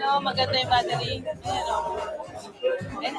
no, maganda yung battery. Ayan, oh. Ayan.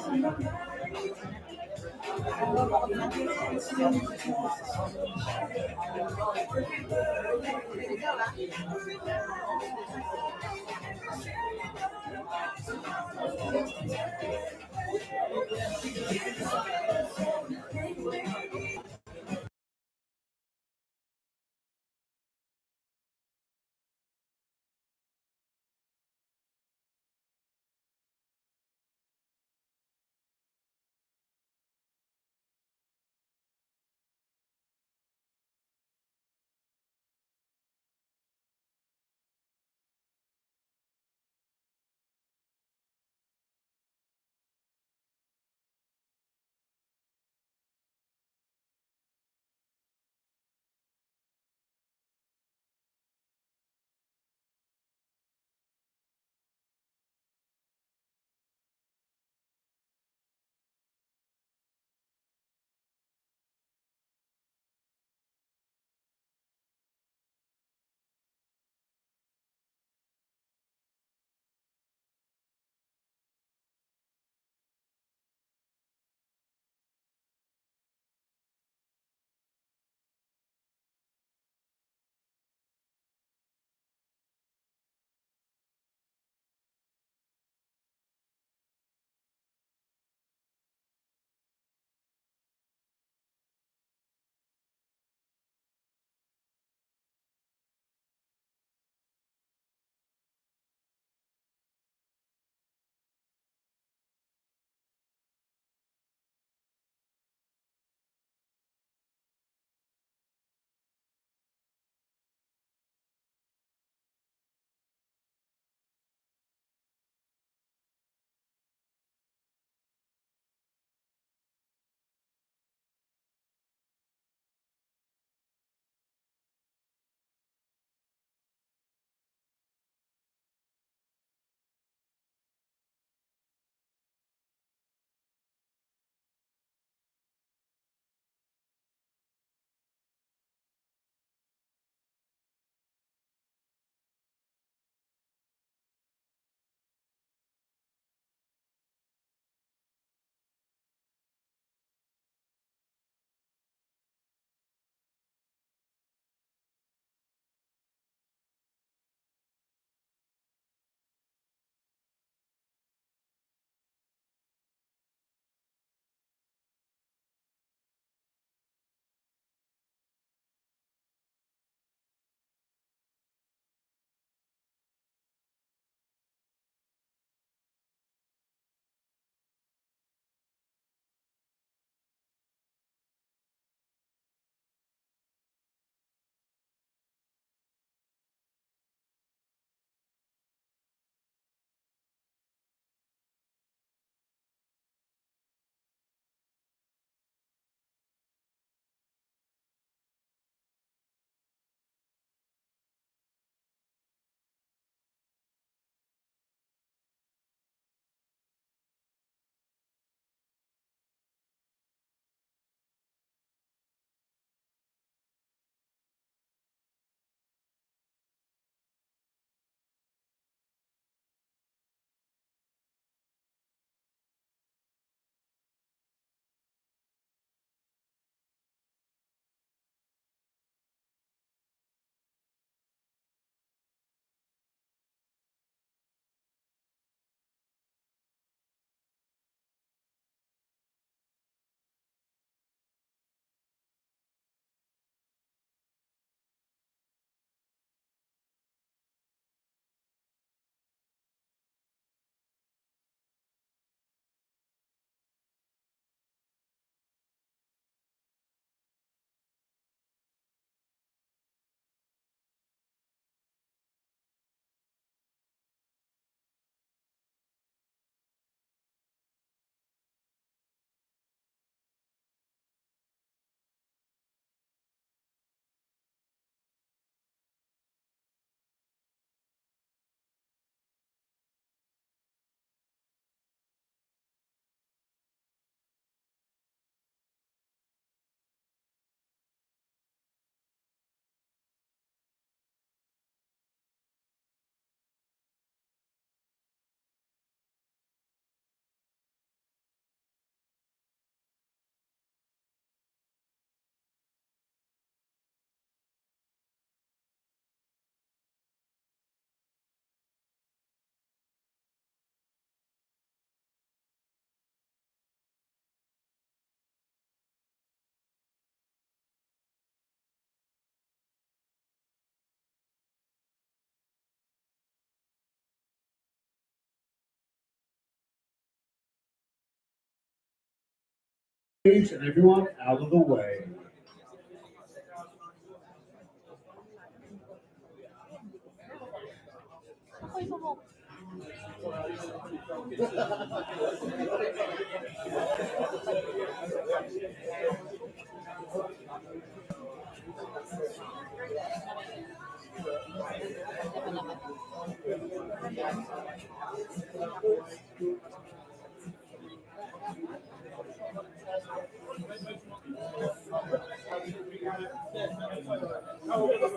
And everyone out of the way.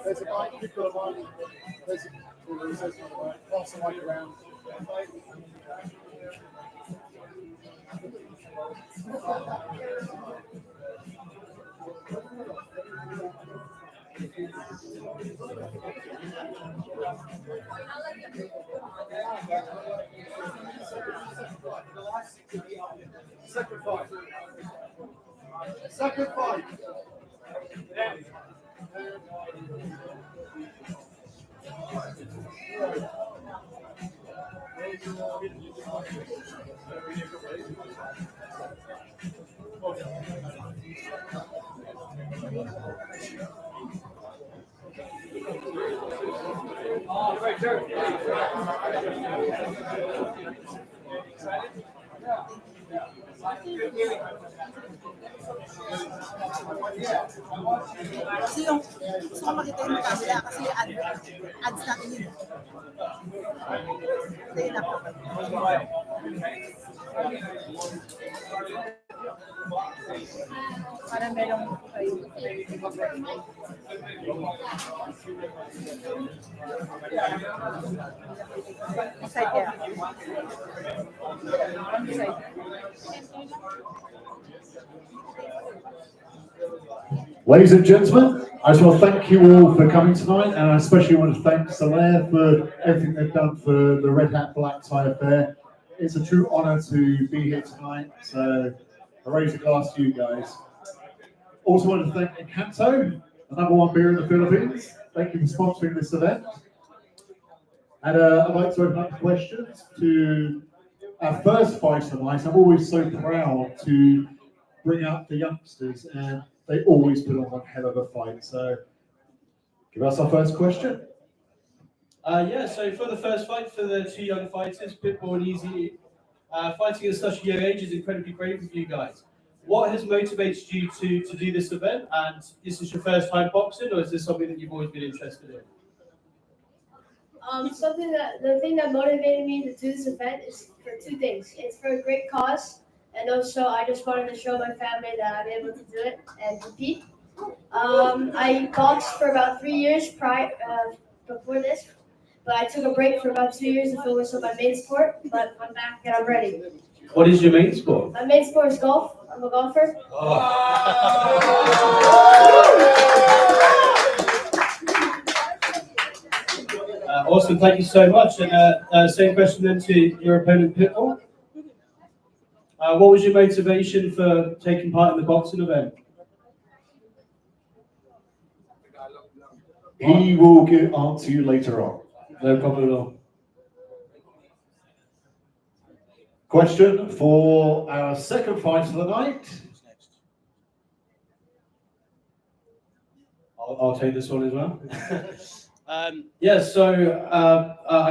There's a mic, you've got a mic. There's pass the mic around. Second fight. Second fight. Kasi yung gusto ko makita yung camera kasi ads natin yun. Dahil lang. Para merong kayo. Side kaya. Side. Ladies and gentlemen, I just want to thank you all for coming tonight, and I especially want to thank Solaire for everything they've done for the Red Hat Black Tie affair. It's a true honour to be here tonight, so I raise a glass to you guys. Also want to thank Encanto, the #1 beer in the Philippines. Thank you for sponsoring this event. And I'd like to open up questions to our first fight tonight. I'm always so proud to bring up the youngsters, and they always put on one hell of a fight. So give us our first question. So for the first fight, for the two young fighters, Pitbull and Easy, fighting at such a young age is incredibly brave of you guys. What has motivated you to do this event? And is this your first time boxing, or is this something that you've always been interested in? The thing that motivated me to do this event is for two things. It's for a great cause, and also I just wanted to show my family that I'm able to do it and compete. I boxed for about 3 years before this, but I took a break for about 2 years to focus on my main sport, but I'm back and I'm ready. What is your main sport? My main sport is golf. I'm a golfer. Awesome, thank you so much. And same question then to your opponent, Pitbull. What was your motivation for taking part in the boxing event? He will answer you later on. No problem at all. Question for our second fight of the night. I'll take this one as well. I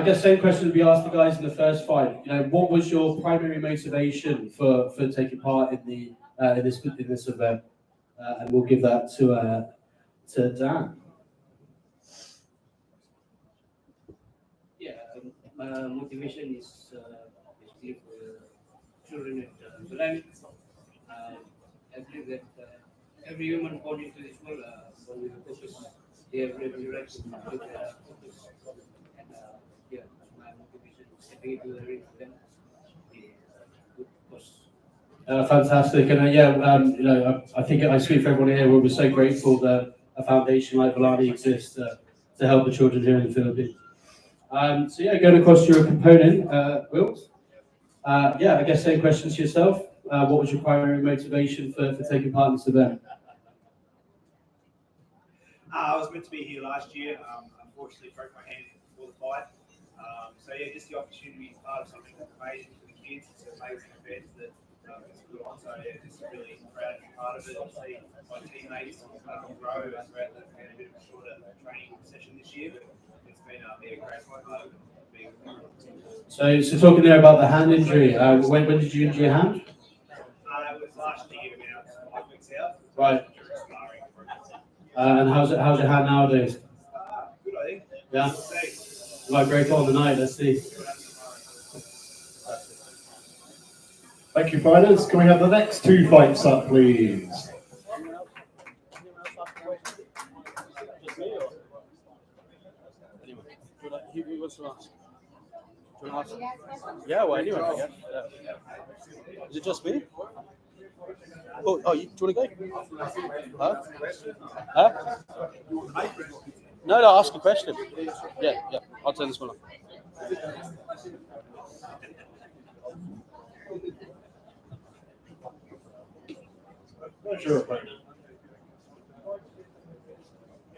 guess same question to be asked the guys in the first fight. You know, what was your primary motivation for taking part in the in this event? And we'll give that to Dan. Yeah, my motivation is basically for children at Belen. I believe that every human born into this world, when we focus, they have every right to look at focus. And my motivation is stepping into the ring for them. Good cause. Fantastic, and I think I speak for everyone here. We're so grateful that a foundation like Volani exists to help the children here in the Philippines. Going across to your component, Wills. I guess same question to yourself. What was your primary motivation for taking part in this event? I was meant to be here last year. Unfortunately, broke my hand before the fight. Just the opportunity to be part of something amazing for the kids. It's an amazing event that it's good on. So yeah, just really proud to be part of it. See my teammates grow. We're at a bit of a shorter training session this year, but it's been a great part of it. So talking there about the hand injury, when did you injure your hand? It was last year, about 5 weeks out. Right. And how's your hand nowadays? Good, I think. Yeah. Right, great on the night. Let's see. Thank you, fighters. Can we have the next two fights up, please? Who wants to ask? Do you want to ask? Yeah, well, anyone, I guess. Yeah. Is it just me? Oh, do you want to go? Huh? No, ask a question. Yeah, I'll turn this one off.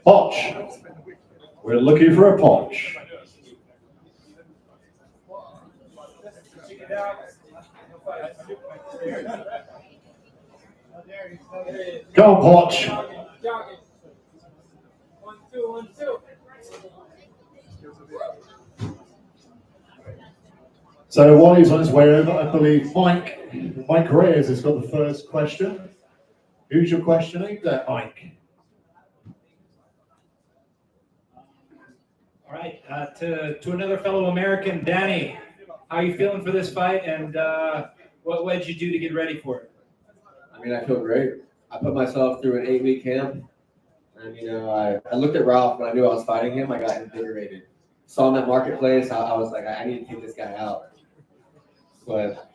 Potch. We're looking for a Potch. Go on, Potch. 1, 2, 1, 2. So while he's on his way over, I believe Mike Reyes has got the first question. Who's your question aimed at, Mike? All right, to another fellow American, Danny, how are you feeling for this fight, and what did you do to get ready for it? I mean, I feel great. I put myself through an 8-week camp, and I looked at Ralph when I knew I was fighting him. I got invigorated. Saw him at marketplace. I was like, I need to take this guy out. But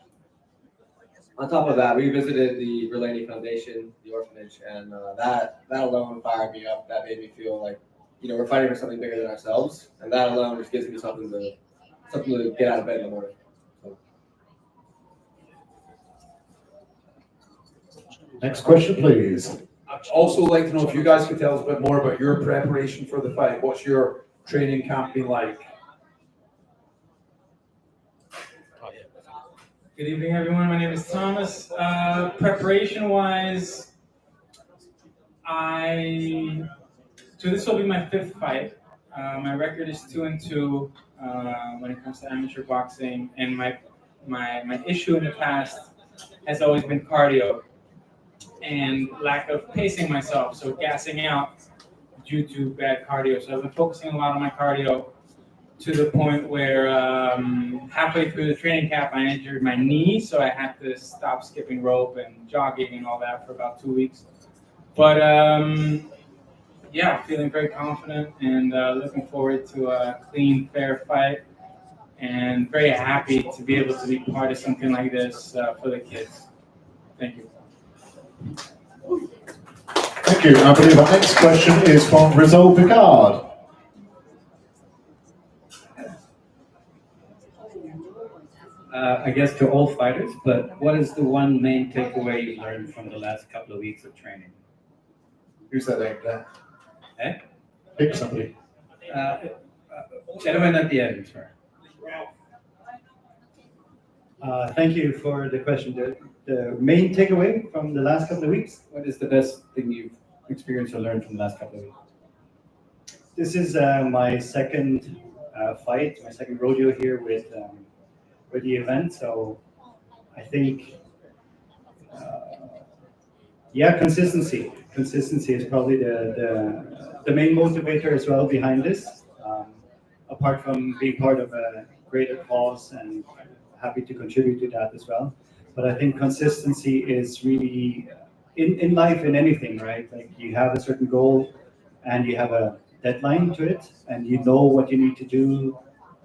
on top of that, we visited the Verlaney Foundation, the orphanage, and that alone fired me up. That made me feel like, we're fighting for something bigger than ourselves, and that alone just gives me something to get out of bed in the morning. So. Next question, please. I'd also like to know if you guys could tell us a bit more about your preparation for the fight. What's your training camp been like? Good evening, everyone. My name is Thomas. Preparation-wise, so this will be my 5th fight. My record is 2-2 when it comes to amateur boxing, and my issue in the past has always been cardio and lack of pacing myself, so gassing out due to bad cardio. So I've been focusing a lot on my cardio to the point where halfway through the training camp, I injured my knee, so I had to stop skipping rope and jogging and all that for about 2 weeks. But yeah, feeling very confident and looking forward to a clean, fair fight, and very happy to be able to be part of something like this for the kids. Thank you. Thank you. I believe our next question is from Rizal Picard. I guess to all fighters, but what is the one main takeaway you learned from the last couple of weeks of training? Who said that? Eh? Pick somebody. Gentlemen at the end, sir. Thank you for the question. The main takeaway from the last couple of weeks? What is the best thing you've experienced or learned from the last couple of weeks? This is my second fight, my second rodeo here with the event. So I think, consistency. Consistency is probably the main motivator as well behind this. Apart from being part of a greater cause and happy to contribute to that as well. But I think consistency is really in life, in anything, right? Like you have a certain goal and you have a deadline to it, and you know what you need to do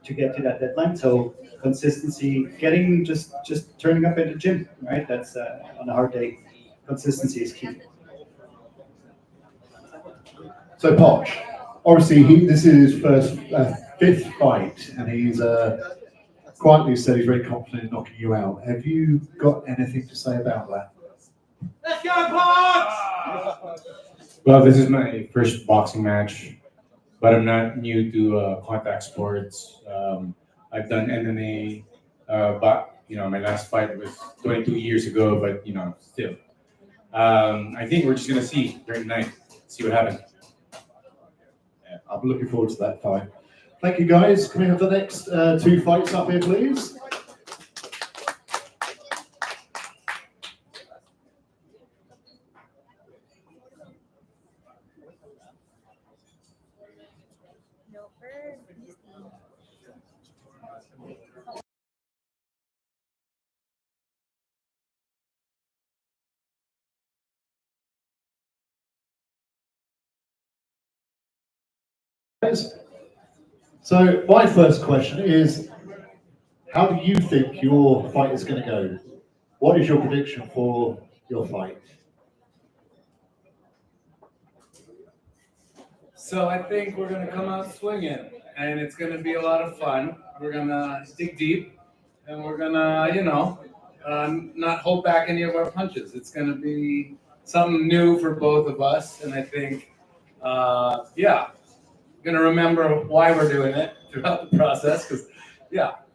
to get to that deadline. So consistency, getting just turning up at the gym, right? That's on a hard day. Consistency is key. So Potch, obviously this is his first 5th fight, and he's quietly said he's very confident in knocking you out. Have you got anything to say about that? Let's go, Potch! Well, this is my first boxing match, but I'm not new to contact sports. I've done MMA, my last fight was 22 years ago, but still. I think we're just gonna see during the night, see what happens. Yeah, I'm looking forward to that fight. Thank you, guys. Can we have the next two fights up here, please? So my first question is, how do you think your fight is going to go? What is your prediction for your fight? So I think we're gonna come out swinging, and it's gonna be a lot of fun. We're gonna dig deep, and we're gonna, not hold back any of our punches. It's gonna be something new for both of us, and I think, gonna remember why we're doing it throughout the process, because,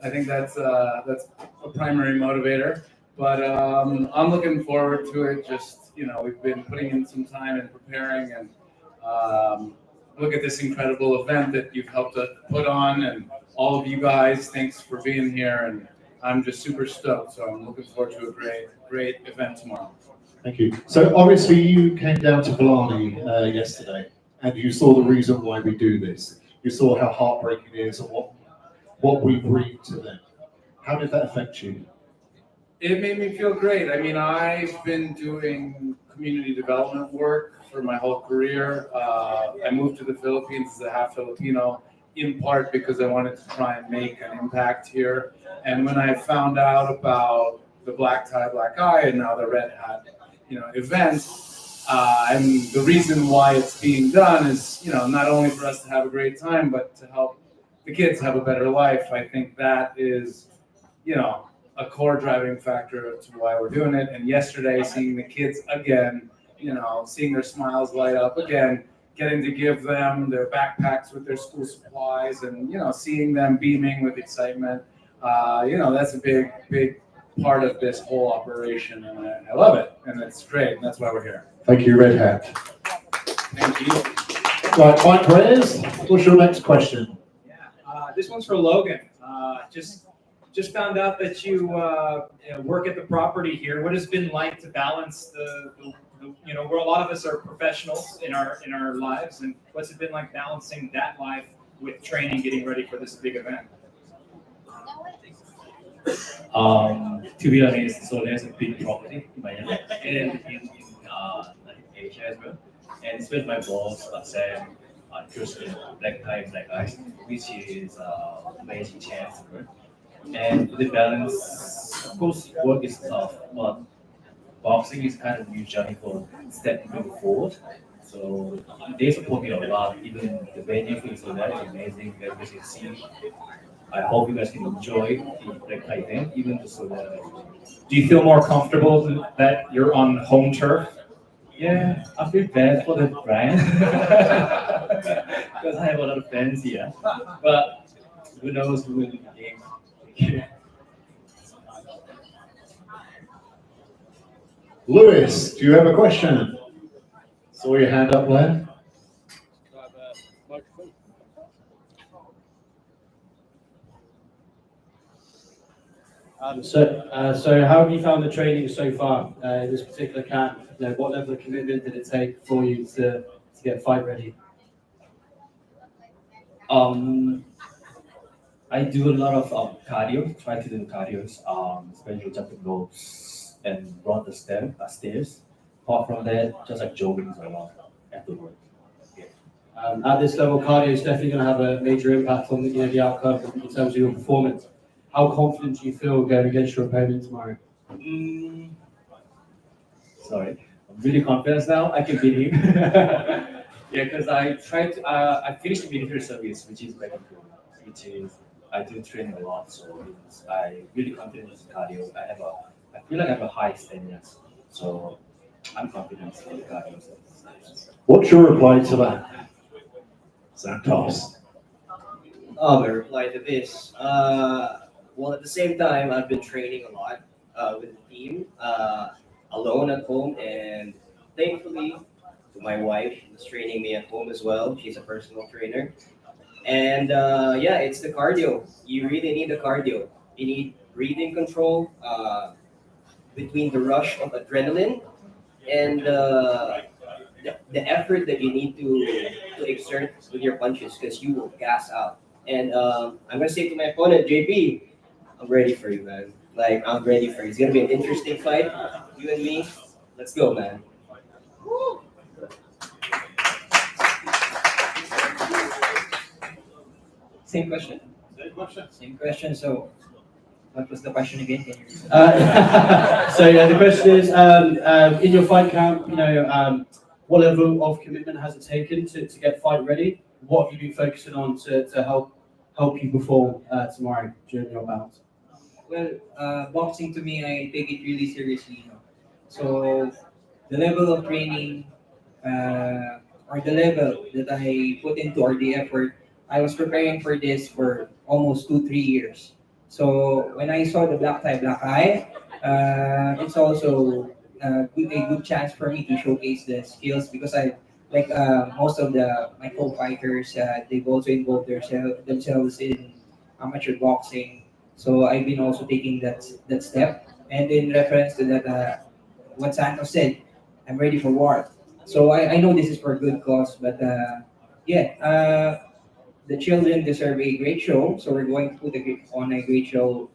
I think that's a primary motivator. But I'm looking forward to it. Just we've been putting in some time and preparing, and look at this incredible event that you've helped us put on, and all of you guys, thanks for being here, and I'm just super stoked. So I'm looking forward to a great event tomorrow. Thank you. So obviously you came down to Blarney yesterday, and you saw the reason why we do this. You saw how heartbreaking it is and what we bring to them. How did that affect you? It made me feel great. I mean, I've been doing community development work for my whole career. I moved to the Philippines as a half Filipino, in part because I wanted to try and make an impact here. And when I found out about the BlackTieBlackEye and now the Red Hat, event, and the reason why it's being done is, not only for us to have a great time, but to help the kids have a better life. I think that is, a core driving factor to why we're doing it. And yesterday, seeing the kids again, seeing their smiles light up again, getting to give them their backpacks with their school supplies, and seeing them beaming with excitement, that's a big part of this whole operation, and I love it, and it's great, and that's why we're here. Thank you, Red Hat. Thank you. Right, Mike Reyes, what's your next question? This one's for Logan. Just found out that you work at the property here. What has it been like to balance the where a lot of us are professionals in our lives, and what's it been like balancing that life with training, getting ready for this big event? To be honest, so there's a big property in Miami and in Asia as well. And it's with my boss, Sam, Cruz, BlackTieBlackEye, which is amazing chance. And the balance, of course, work is tough, but boxing is kind of new journey for stepping forward. So they support me a lot. Even the venue feels so that is amazing. That you can see. I hope you guys can enjoy the BlackTie event, even so that. Do you feel more comfortable that you're on home turf? Yeah, I feel bad for the brand because I have a lot of fans here. But who knows who will win the game? Lewis, do you have a question? Saw your hand up there. So how have you found the training so far in this particular camp? What level of commitment did it take for you to get fight ready? I do a lot of cardio, try to do cardios, especially jumping ropes and run the stairs. Apart from that, just like jogging a lot after work. At this level, cardio is definitely going to have a major impact on the outcome in terms of your performance. How confident do you feel going against your opponent tomorrow? Sorry, I'm really confident now. I can beat him. Yeah, because I I finished the military service, which is very good. I do train a lot, so I really confident in cardio. I feel like I have a high stamina, so I'm confident in the cardio. What's your reply to that, Santos? My reply to this. Well, at the same time, I've been training a lot with the team, alone at home, and thankfully, my wife is training me at home as well. She's a personal trainer, and yeah, it's the cardio. You really need the cardio. You need breathing control between the rush of adrenaline and the effort that you need to exert with your punches because you will gas out. And I'm gonna say to my opponent, JP, I'm ready for you, man. Like I'm ready for you. It's gonna be an interesting fight, you and me. Let's go, man. Same question. Same question. So, what was the question again? Can you So yeah, the question is, in your fight camp, what level of commitment has it taken to get fight ready? What have you been focusing on to help you perform tomorrow during your bout? Well, boxing to me, I take it really seriously. So the level of training or the level that I put into or the effort, I was preparing for this for almost 2 3 years. So when I saw the black tie black eye, it's also a good chance for me to showcase the skills because I like most of the my co-fighters they've also involved themselves in amateur boxing. So I've been also taking that step. And in reference to that, what Santos said, I'm ready for war. So I know this is for a good cause, but yeah, the children deserve a great show. So we're going to put on a great show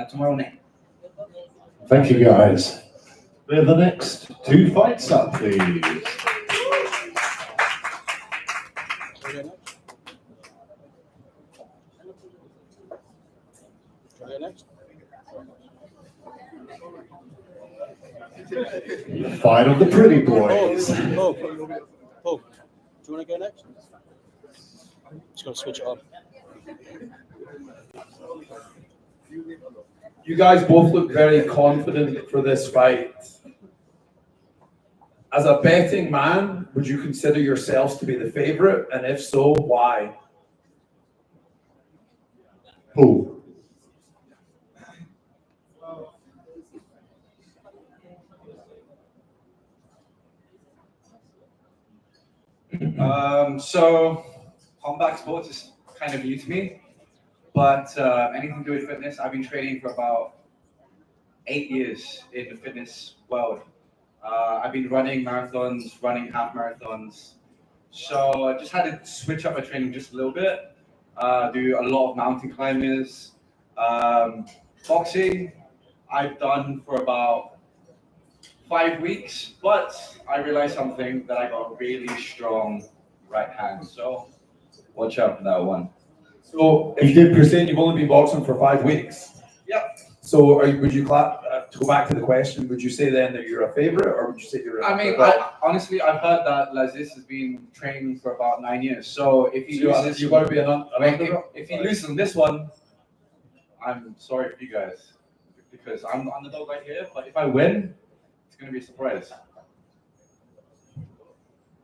tomorrow night. Thank you, guys. We have the next two fights up, please. Fight of the pretty boys. Oh, do you want to go next? Just gotta switch it on. You guys both look very confident for this fight. As a betting man, would you consider yourselves to be the favorite? And if so, why? Who? So combat sports is kind of new to me, but anything to do with fitness, I've been training for about 8 years in the fitness world. I've been running marathons, running half marathons. So I just had to switch up my training just a little bit, do a lot of mountain climbers. Boxing, I've done for about 5 weeks, but I realized something that I got a really strong right hand. So watch out for that one. So if you're saying you've only been boxing for 5 weeks. Yep. So would you to go back to the question, would you say then that you're a favorite or would you say you're Honestly, I've heard that Lazis has been training for about 9 years. So if he loses, you got to be an underdog? if he loses on this one, I'm sorry for you guys because I'm the underdog right here. But if I win, it's going to be a surprise.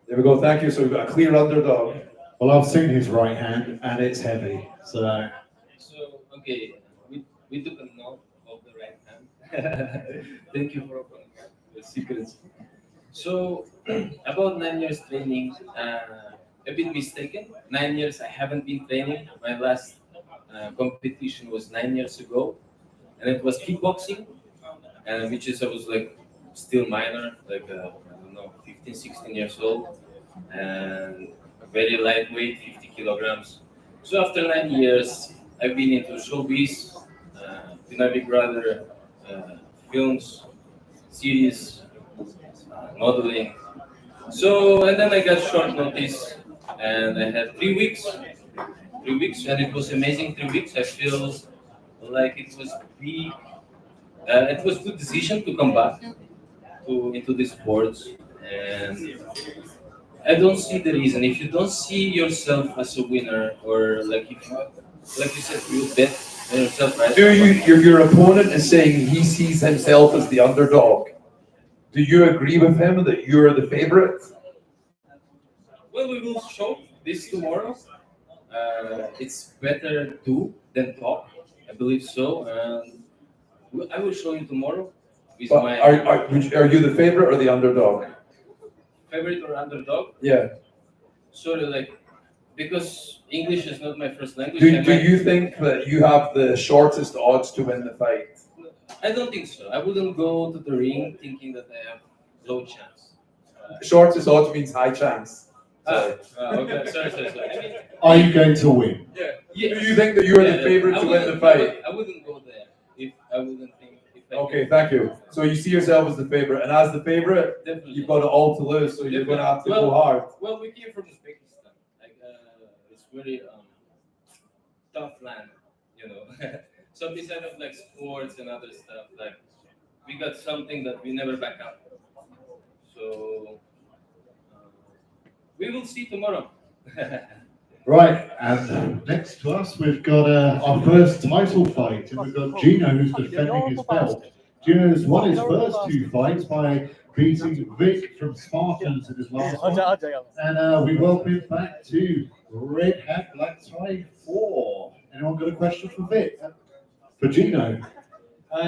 There we go. Thank you. So we've got a clear underdog. Well, I've seen his right hand and it's heavy. So Okay, we took a note of the right hand. Thank you for the secrets. So about 9 years training, a bit mistaken. 9 years I haven't been training. My last competition was 9 years ago, and it was kickboxing, which is I was like still minor, like I don't know, 15, 16 years old, and very lightweight, 50 kilograms. So after 9 years, I've been into showbiz, with my big brother, films, series, modeling. So, and then I got short notice, and I had 3 weeks, and it was amazing 3 weeks. I feel like it was good decision to come back into the sports, and I don't see the reason. If you don't see yourself as a winner, or like you said, you bet on yourself, right? Your opponent is saying he sees himself as the underdog. Do you agree with him that you're the favorite? Well, we will show this tomorrow. It's better do than talk I believe so. And I will show you tomorrow. With But my are you the favorite or the underdog? favorite or underdog. Yeah. Sorry, like because English is not my first language. Do you think that you have the shortest odds to win the fight? I don't think so. I wouldn't go to the ring thinking that I have low chance. Shortest odds means high chance. Sorry. Okay. Sorry. Are you going to win? Yeah. Do you think that you are the favorite to win the fight? I wouldn't go there if I wouldn't think. Okay, thank you. So you see yourself as the favorite, and as the favorite, Definitely. you've got it all to lose, so you're going to have to go hard. Well, we came from Uzbekistan. Like, it's very tough land, you know. So beside of like sports and other stuff, like we got something that we never back up. So we will see tomorrow. Right, and next to us we've got our first title fight, and we've got Gino who's defending his belt. Gino's won his first two fights by beating Vic from Spartans in his last one. And we welcome him back to Red Hat Black Tie 4. Anyone got a question for Vic? For Gino?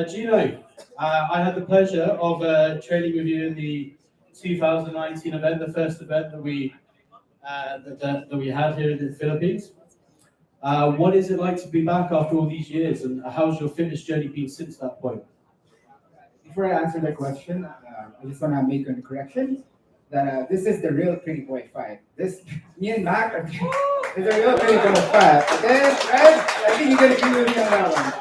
Gino, I had the pleasure of training with you in the 2019 event, the first event that we had here in the Philippines. What is it like to be back after all these years, and how's your fitness journey been since that point? Before I answer that question, I just want to make a correction that this is the real Pretty Boy fight. Me and Mac is the real Pretty Boy fight. Okay, right? I think you're gonna agree with me on that one.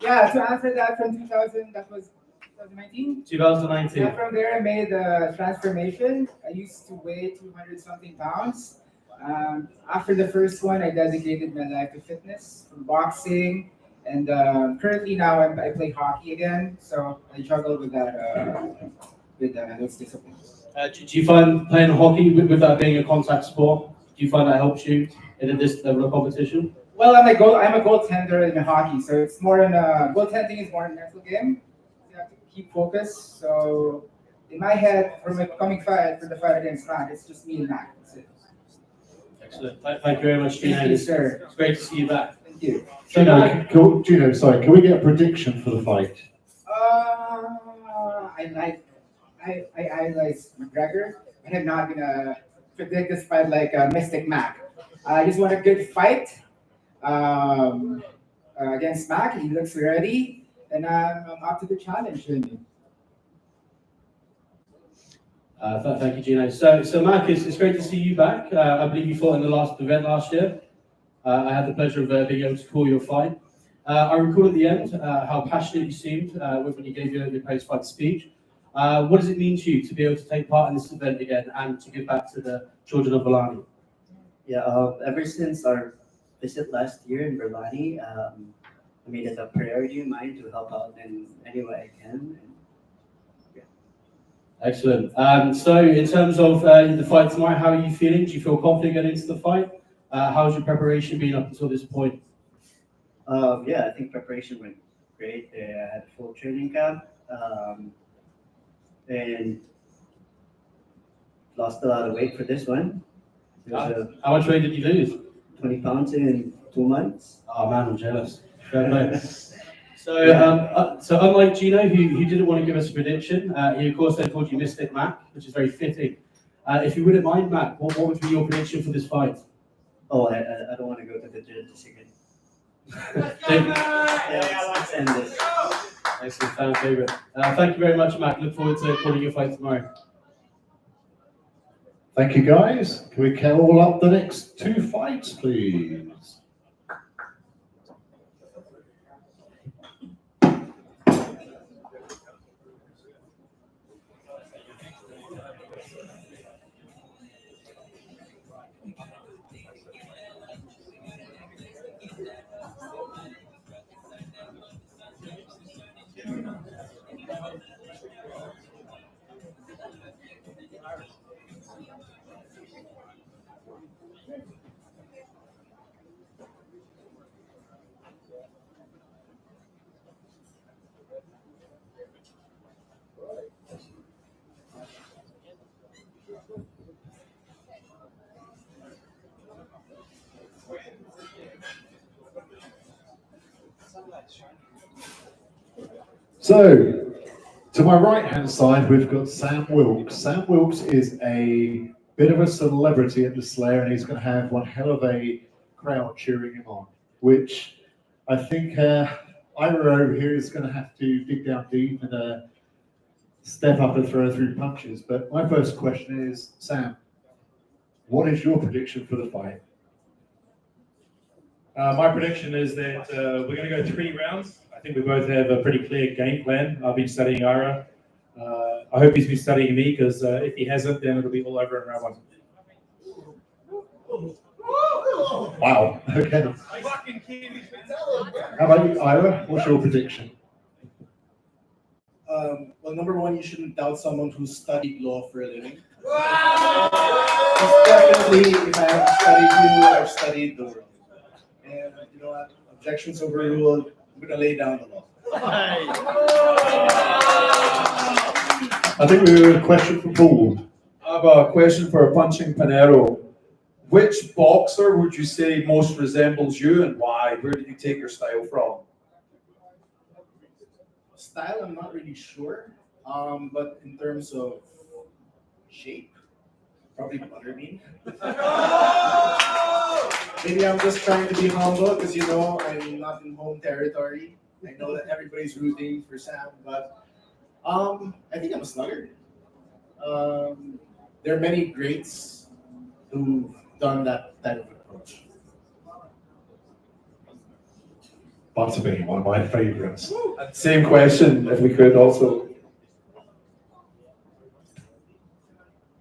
Yeah, to answer that from 2000, that was 2019? 2019. Yeah, from there I made the transformation. I used to weigh 200 something pounds. After the first one, I dedicated my life to fitness, from boxing, and currently now I play hockey again. So I juggle with that, with those disciplines. Do you find playing hockey with that being a contact sport? Do you find that helps you in this level of competition? Well, I'm a goaltender in hockey, so it's more than goaltending is more a mental game. You have to keep focus. So in my head, for my coming fight, for the fight against Matt, it's just me and Matt. That's it. Excellent. Thank you very much, Gino. Thank you, sir. It's great to see you back. Thank you. Gino, sorry, can we get a prediction for the fight? I idolize McGregor. I am not gonna predict this fight like Mystic Mac. I just want a good fight against Mac. He looks ready, and I'm up to the challenge. Thank you, Gino. So Mac, it's great to see you back. I believe you fought in the last event last year. I had the pleasure of being able to call your fight. I recall at the end how passionate you seemed when you gave your post-fight speech. What does it mean to you to be able to take part in this event again and to give back to the children of Balani? Yeah, ever since our visit last year in Berlani, I made it a priority of mine to help out in any way I can. Excellent. So in terms of the fight tomorrow, how are you feeling? Do you feel confident getting into the fight? How's your preparation been up until this point? Yeah, I think preparation went great. I had a full training camp and lost a lot of weight for this one. How much weight did you lose? 20 pounds in 2 months. Oh man, I'm jealous. So unlike Gino, who didn't want to give us a prediction, he of course then called you Mystic Mac, which is very fitting. If you wouldn't mind, Mac, what would be your prediction for this fight? Oh, I don't want to go to the judges again. Let's end this. Excellent, fan favorite. Thank you very much, Mac. Look forward to calling your fight tomorrow. Thank you, guys. Can we call up the next two fights, please? So, to my right-hand side, we've got Sam Wilkes. Sam Wilkes is a bit of a celebrity at the Slayer, and he's going to have one hell of a crowd cheering him on, which I think Ira over here is going to have to dig down deep and step up and throw through punches. But my first question is, Sam, what is your prediction for the fight? My prediction is that we're going to go 3 rounds. I think we both have a pretty clear game plan. I've been studying Ira. I hope he's been studying me, because if he hasn't, then it'll be all over in round 1. Wow. Okay. How about you, Ira? What's your prediction? Well, number one, you shouldn't doubt someone who studied law for a living. Definitely, if I haven't studied you, I've studied the world. And you know what? Objections overruled. I'm going to lay down the law. I think we have a question for Paul. I have a question for Punching Panero. Which boxer would you say most resembles you, and why? Where did you take your style from? Style, I'm not really sure. But in terms of shape, probably Butterbean. Maybe I'm just trying to be humble because, you know, I'm not in home territory. I know that everybody's rooting for Sam, but I think I'm a sluggard. There are many greats who've done that type of approach. Butterbean, one of my favorites. Same question, if we could also.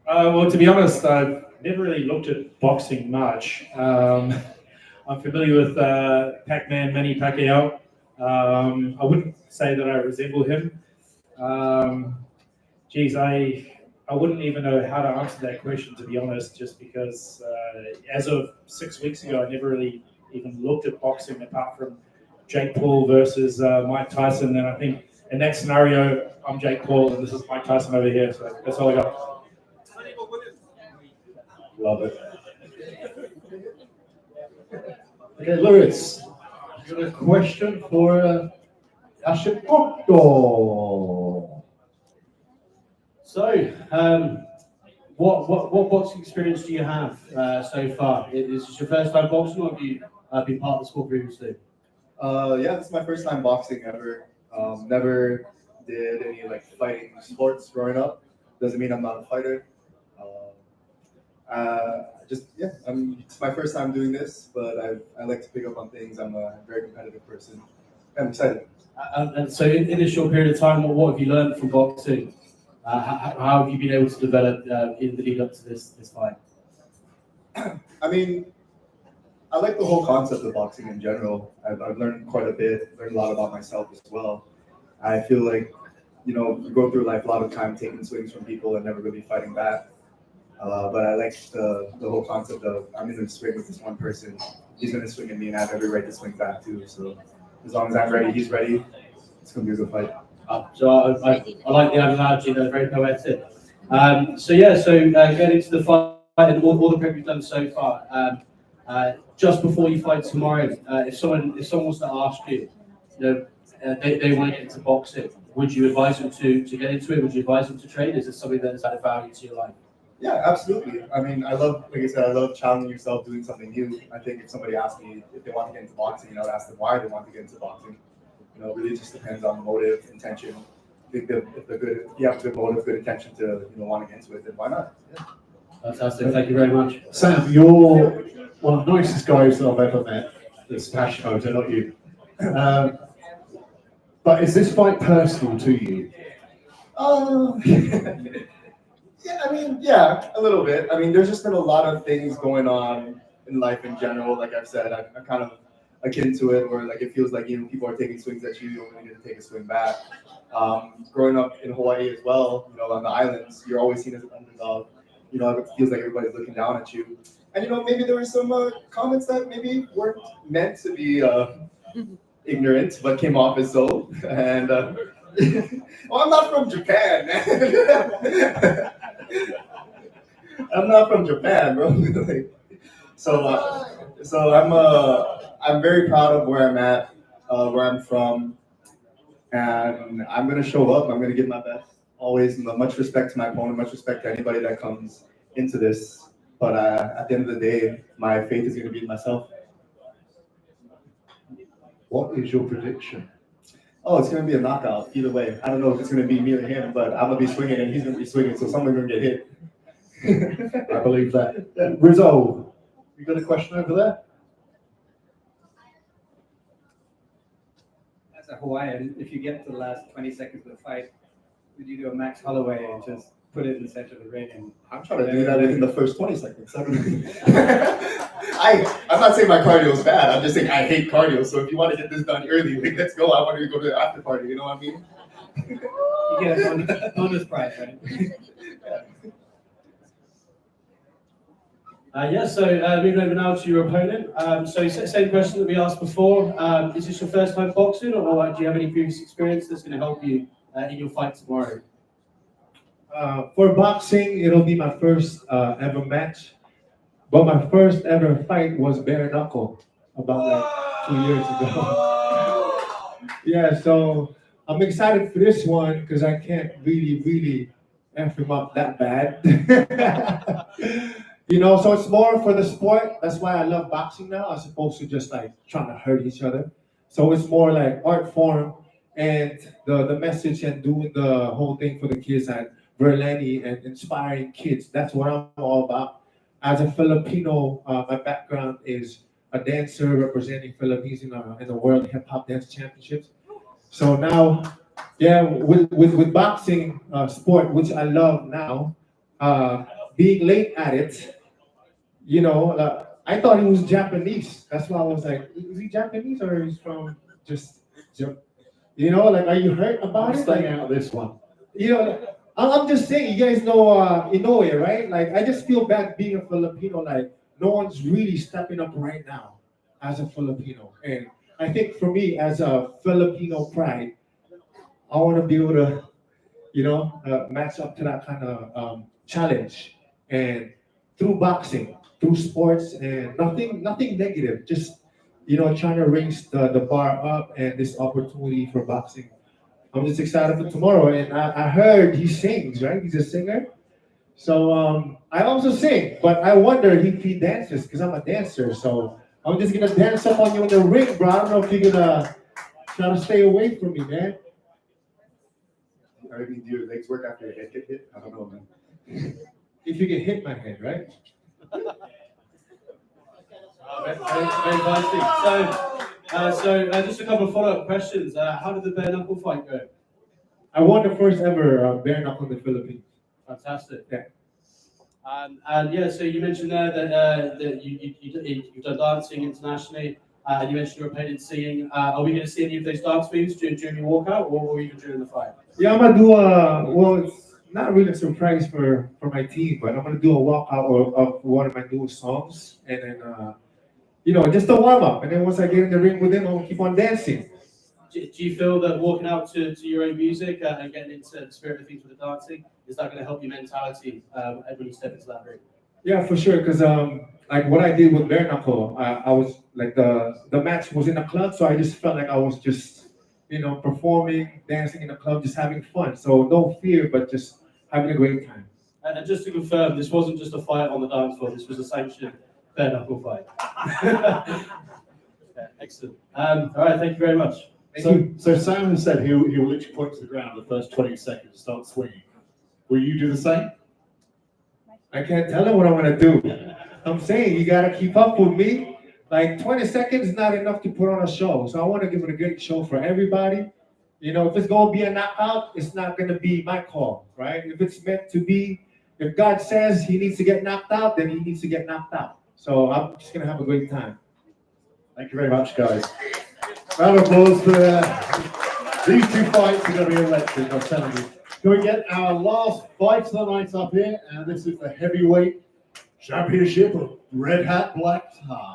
Well, to be honest, I've never really looked at boxing much. I'm familiar with Pac-Man, Manny Pacquiao. I wouldn't say that I resemble him. I wouldn't even know how to answer that question, to be honest, just because as of 6 weeks ago, I never really even looked at boxing apart from Jake Paul versus Mike Tyson. And I think in that scenario, I'm Jake Paul and this is Mike Tyson over here. So that's all I got. Love it. Okay, Lewis, you got a question for Ashimoto? So, what boxing experience do you have so far? Is this your first time boxing, or have you been part of the sport previously? Yeah, this is my first time boxing ever. Never did any like fighting sports growing up. Doesn't mean I'm not a fighter. It's my first time doing this, but I like to pick up on things. I'm a very competitive person. I'm excited. And so, in this short period of time, what have you learned from boxing? How have you been able to develop in the lead up to this fight? I mean, I like the whole concept of boxing in general. I've learned quite a bit, learned a lot about myself as well. I feel like, you know, you go through life a lot of time taking swings from people and never really fighting back. But I like the whole concept of I'm going to swing with this one person. He's going to swing at me and I have every right to swing back too. So as long as I'm ready, he's ready. It's going to be a good fight. So I like the analogy, that's very poetic. Getting into the fight and all the prep you've done so far. Just before you fight tomorrow, if someone wants to ask you, they want to get into boxing, would you advise them to get into it? Would you advise them to train? Is it something that has added value to your life? Yeah, absolutely. I mean, like I said, I love challenging yourself, doing something new. I think if somebody asked me if they want to get into boxing, I would ask them why they want to get into boxing. You know, it really just depends on motive, intention. I think that if you have a good motive, good intention to want to get into it, then why not? Yeah. Fantastic. Thank you very much. Sam, you're one of the nicest guys that I've ever met. That's Hashimoto, not you. But is this fight personal to you? Yeah, a little bit. I mean, there's just been a lot of things going on in life in general. Like I've said, I'm kind of akin to it, where like it feels like people are taking swings at you, you don't really get to take a swing back. Growing up in Hawaii as well, on the islands, you're always seen as an underdog. It feels like everybody's looking down at you. And maybe there were some comments that maybe weren't meant to be ignorant, but came off as so. And well, I'm not from Japan, man. I'm not from Japan, bro. So I'm very proud of where I'm at, where I'm from. and I'm gonna show up. I'm gonna give my best. Always much respect to my opponent, much respect to anybody that comes into this. But at the end of the day, my faith is gonna be in myself. What is your prediction? Oh, it's gonna be a knockout either way. I don't know if it's gonna be me or him, but I'm gonna be swinging and he's gonna be swinging, so someone's gonna get hit. I believe that. Rizzo, you got a question over there? As a Hawaiian, if you get to the last 20 seconds of the fight, would you do a Max Holloway and just put it in the center of the ring? And I'm trying to do that within the first 20 seconds. I'm not saying my cardio is bad. I'm just saying I hate cardio. So if you want to get this done early, like, let's go. I want to go to the after party. You know what I mean? You get a bonus prize, right? So moving over now to your opponent. So same question that we asked before. Is this your first time boxing, or do you have any previous experience that's going to help you in your fight tomorrow? For boxing, it'll be my first ever match. But my first ever fight was bare knuckle about like 2 years ago. Yeah, so I'm excited for this one because I can't really F him up that bad. You know, so it's more for the sport. That's why I love boxing now, as opposed to just like trying to hurt each other. So it's more like art form and the message and doing the whole thing for the kids at Verlani and inspiring kids. That's what I'm all about. As a Filipino, my background is a dancer representing Philippines in the World Hip Hop Dance Championships. So now, yeah, with boxing sport, which I love now, being late at it, you know, I thought he was Japanese. That's why I was like, is he Japanese or is he from just, you know, like, are you hurt about it? Staying Like, out of this one. you know, I'm just saying, you guys know Inoue, right? Like, I just feel bad being a Filipino, like, no one's really stepping up right now as a Filipino. And I think for me, as a Filipino pride, I want to be able to, you know, match up to that kind of challenge. And through boxing, through sports, and nothing negative, just, you know, trying to raise the bar up and this opportunity for boxing. I'm just excited for tomorrow. And I heard he sings, right? He's a singer. So I also sing, but I wonder if he dances because I'm a dancer. So I'm just gonna dance up on you in the ring, bro. I don't know if you're gonna try to stay away from me, man. I mean, do your legs work after your head get hit? I don't know, man. If you get hit my head, right? Very fantastic. So just a couple of follow-up questions. How did the bare knuckle fight go? I won the first ever bare knuckle in the Philippines. Fantastic. Yeah. And yeah, so you mentioned there that you've done dancing internationally, and you mentioned your opponent singing. Are we going to see any of those dance moves during your walkout, or even during the fight? Yeah, I'm gonna do well, it's not really a surprise for my team, but I'm gonna do a walkout of one of my newest songs, and then you know, just a warm up, and then once I get in the ring with him, I'll keep on dancing. Do you feel that walking out to your own music and getting into the spirit of things with the dancing, is that going to help your mentality when you step into that ring? Yeah, for sure, because like what I did with bare knuckle, I was like the match was in a club, so I just felt like I was just, you know, performing, dancing in a club, just having fun. So no fear, but just having a great time. And just to confirm, this wasn't just a fight on the dance floor. This was a sanctioned bare knuckle fight. Yeah, excellent. All right, thank you very much. So Sam has said he'll literally point to the ground the first 20 seconds and start swinging. Will you do the same? I can't tell him what I'm gonna do. I'm saying you gotta keep up with me. Like 20 seconds is not enough to put on a show. So I want to give it a good show for everybody. You know, if it's gonna be a knockout, it's not gonna be my call, right? If it's meant to be, if God says he needs to get knocked out, then he needs to get knocked out. So I'm just gonna have a great time. Thank you very much, guys. Round of applause for these two fights are going to be electric, I'm telling you. Can we get our last fight of the night up here? And this is the heavyweight championship of Red Hat Black Tie.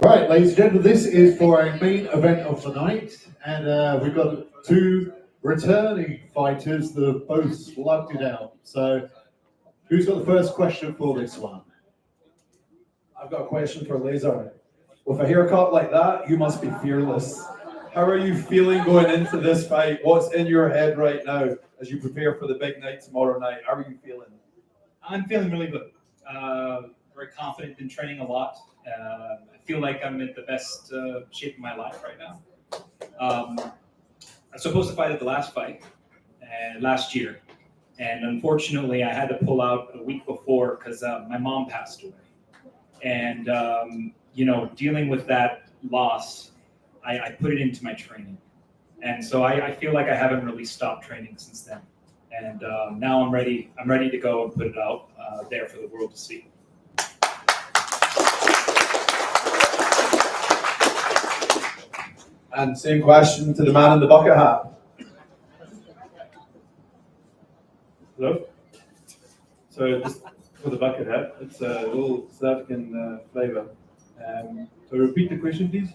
Right, ladies and gentlemen, this is for our main event of the night, and we've got two returning fighters that have both slugged it out. So, who's got the first question for this one? I've got a question for Laser. With a haircut like that, you must be fearless. How are you feeling going into this fight? What's in your head right now as you prepare for the big night tomorrow night? How are you feeling? I'm feeling really good. Very confident, been training a lot. I feel like I'm in the best shape of my life right now. I was supposed to fight at the last fight last year, and unfortunately I had to pull out a week before because my mom passed away. And dealing with that loss, I put it into my training, and so I feel like I haven't really stopped training since then. And now I'm ready. I'm ready to go and put it out there for the world to see. And same question to the man in the bucket hat. Hello. So just for the bucket hat, it's a little South African flavor. So repeat the question, please.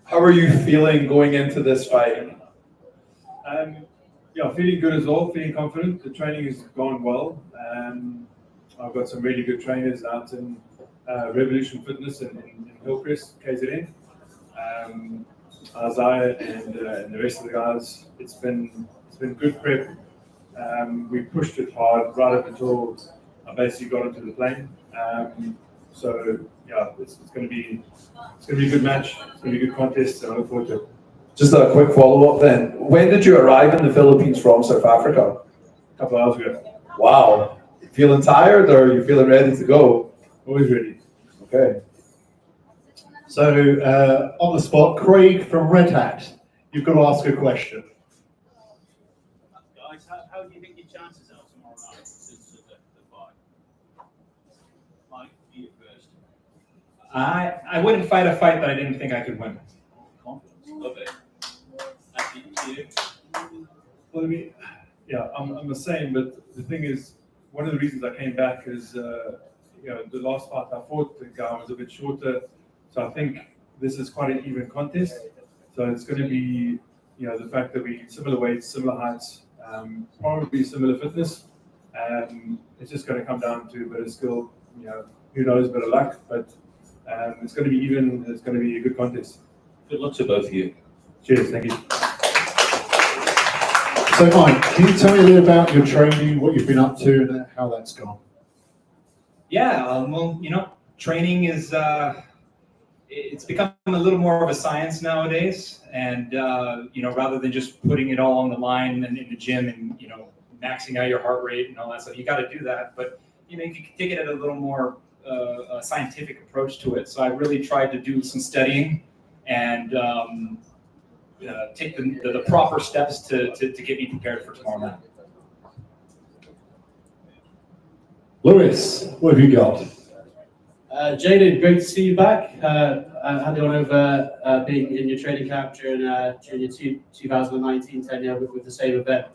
How are you feeling going into this fight? Yeah, feeling good as well, feeling confident. The training has gone well. I've got some really good trainers out in Revolution Fitness in Hillcrest, KZN. Isaiah and the rest of the guys, it's been good prep. We pushed it hard right up until I basically got onto the plane. So yeah, it's going to be a good match. It's going to be a good contest, and I look forward to it. Just a quick follow-up then. When did you arrive in the Philippines from South Africa? A couple of hours ago. Wow. Feeling tired or you feeling ready to go? Always ready. Okay. So, on the spot, Craig from Red Hat, you've got to ask a question. Guys, how do you think your chances are tomorrow night since the fight? Mike, you first. I wouldn't fight a fight that I didn't think I could win. Confidence. Love it. That's it. Well, I mean, yeah, I'm the same, but the thing is, one of the reasons I came back is, the last fight I fought, the guy was a bit shorter, so I think this is quite an even contest. So it's going to be, the fact that we similar weights, similar heights, probably similar fitness. It's just going to come down to a bit of skill, who knows, bit of luck, but it's going to be even. It's going to be a good contest. Good luck to both of you. Cheers, thank you. So, Mike, can you tell me a little about your training, what you've been up to, and how that's gone? Yeah, well, training is it's become a little more of a science nowadays, and rather than just putting it all on the line and in the gym and maxing out your heart rate and all that stuff, you got to do that. But you can take it at a little more scientific approach to it. So I really tried to do some studying and take the proper steps to get me prepared for tomorrow night. Lewis, what have you got? Jaden, great to see you back. I had the honour of being in your training camp during your 2019 tenure with the same event.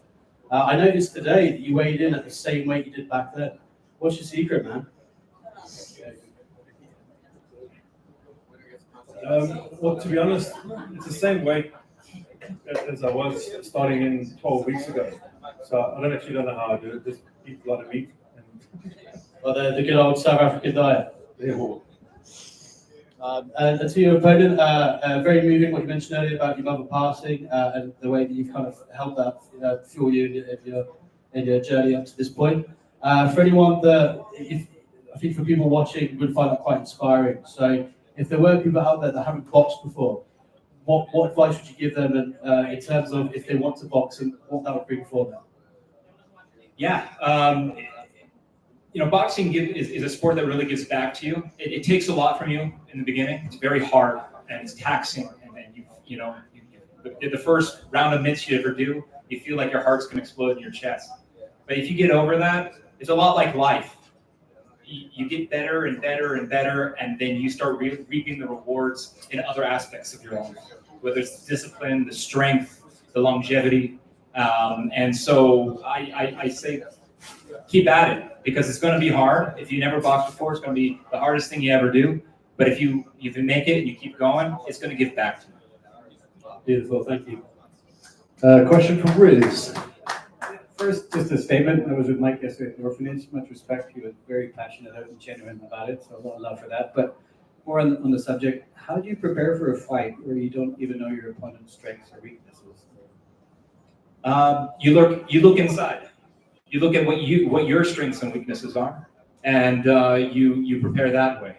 I noticed today that you weighed in at the same weight you did back then. What's your secret, man? Well, to be honest, it's the same weight as I was starting in 12 weeks ago. So I don't actually know how I do it. Just eat a lot of meat. Well, the good old South African diet. Yeah. And to your opponent, very moving what you mentioned earlier about your mother passing and the way that you've kind of helped that fuel you in your journey up to this point. For anyone that, I think for people watching, would find that quite inspiring. So if there were people out there that haven't boxed before, what advice would you give them in terms of if they want to box and what that would bring for them? Yeah. Boxing is a sport that really gives back to you. It takes a lot from you in the beginning. It's very hard and it's taxing. And then the first round of mitts you ever do, you feel like your heart's gonna explode in your chest. But if you get over that, it's a lot like life. You get better and better and better, and then you start reaping the rewards in other aspects of your life, whether it's the discipline, the strength, the longevity. And so I say keep at it, because it's going to be hard. If you never boxed before, it's going to be the hardest thing you ever do. But if you make it and you keep going, it's going to give back to you. Beautiful, thank you. Question from Reyes. First, just a statement. I was with Mike yesterday at the orphanage. Much respect. He was very passionate and genuine about it, so a lot of love for that. But more on the subject, how do you prepare for a fight where you don't even know your opponent's strengths or weaknesses? You look inside. You look at what your strengths and weaknesses are, and you prepare that way.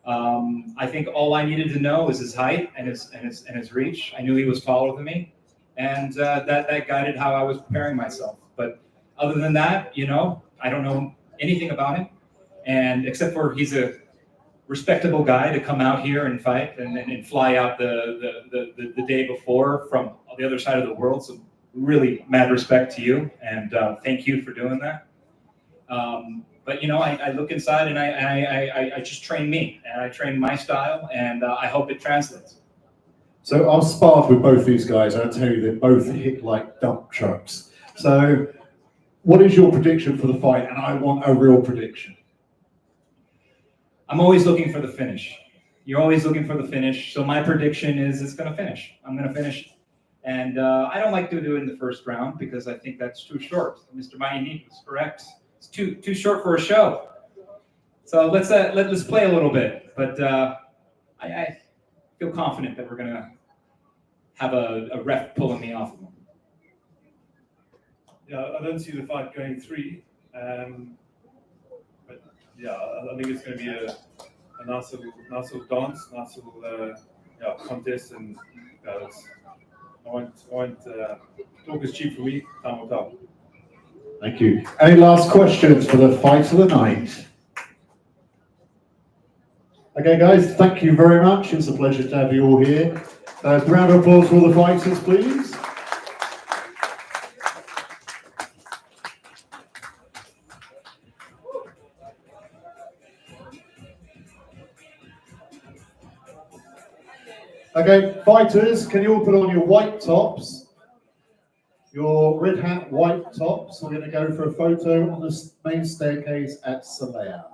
I think all I needed to know is his height and his reach. I knew he was taller than me, and that guided how I was preparing myself. But other than that, I don't know anything about him, and except for he's a respectable guy to come out here and fight and fly out the day before from the other side of the world. So really mad respect to you, and thank you for doing that. But I look inside and I just train me, and I train my style, and I hope it translates. So I've sparred with both these guys, and I tell you, they both hit like dump trucks. So what is your prediction for the fight? And I want a real prediction. I'm always looking for the finish. You're always looking for the finish. So my prediction is it's going to finish. I'm going to finish. And I don't like to do it in the first round because I think that's too short. Mr. Mayini was correct. It's too short for a show. So let's play a little bit. But I feel confident that we're going to have a ref pulling me off of him. Yeah, I don't see the fight going 3. But yeah, I think it's going to be a nice little dance, nice little contest, and I won't talk is cheap for me. Time will tell. Thank you. Any last questions for the fight of the night? Okay, guys, thank you very much. It's a pleasure to have you all here. Round of applause for all the fighters, please. Okay, fighters, can you all put on your white tops? Your red hat, white tops. We're going to go for a photo on the main staircase at Soleil.